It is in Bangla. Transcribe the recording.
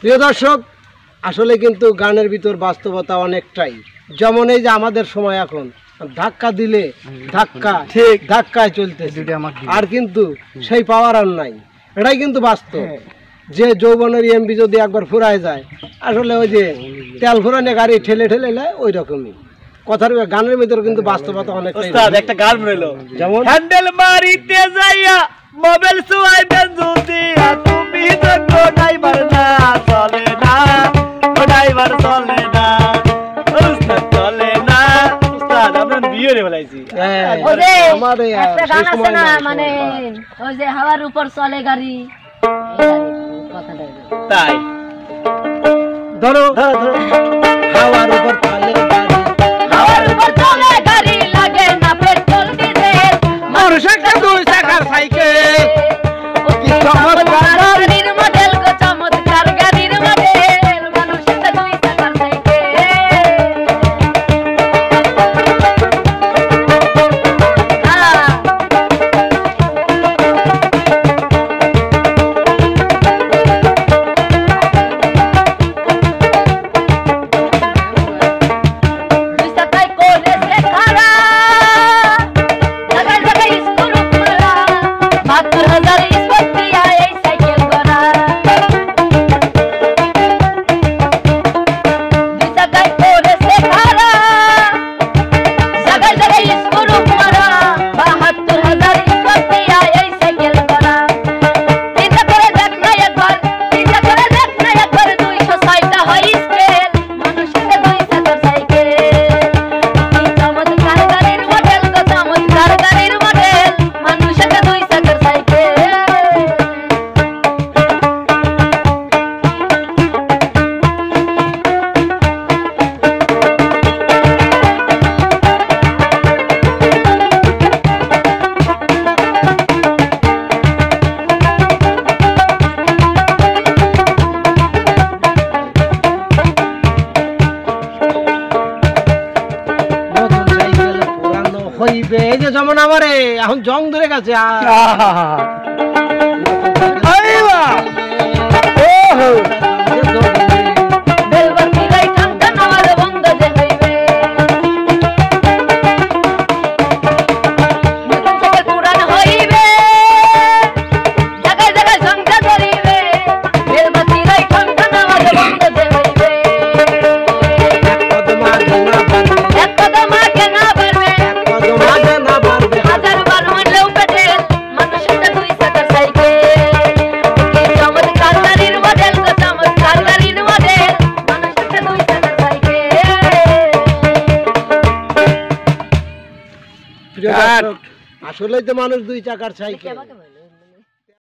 প্রিয় দর্শক, আসলে কিন্তু গানের ভিতর বাস্তবতা অনেকটাই। যেমন এই যে আমাদের সময় এখন ধাক্কা দিলে ধাক্কা ঠিক ধাক্কায় চলতেছে, আর কিন্তু সেই পাওয়ার আর নাই। এটাই কিন্তু বাস্তব যে যৌবনের এমবি যদি একবার ফুরায় যায়, আসলে ওই যে তেল ফুরানে গাড়ি ঠেলে ঠেলে নেয়, ওই রকমই কথার গানের ভিতরে কিন্তু বাস্তবতা অনেকটাই। একটা গান রইলো, যেমন হ্যান্ডেল মারিতে যাইয়া মোবাইল সুয়াইবেন যদি তুমি তো ড্রাইভার না চলে না, ড্রাইভার চলে না, উস্তাদ চলে না। উস্তাদ আমরা বিয়ে রে বলাইছি। ওই যে একটা গান আছে না, মানে ওই যে হাওয়ার উপর চলে গাড়ি, তাই ধরো হাওয়ার উপর চলে গাড়ি, হাওয়ার উপর চলে গাড়ি, লাগে না পেট্রোল ডিজেল, মানুষ একটা দুই চাকার সাইকেল, কি চমৎকার গাড়ির মডেল গো, চমৎকার গাড়ির মডেল, মানুষ একটা দুই চাকার সাইকেল। যেমন আমারে এখন জং ধরে গেছে। আসলেই তো মানুষ দুই চাকার সাইকেল।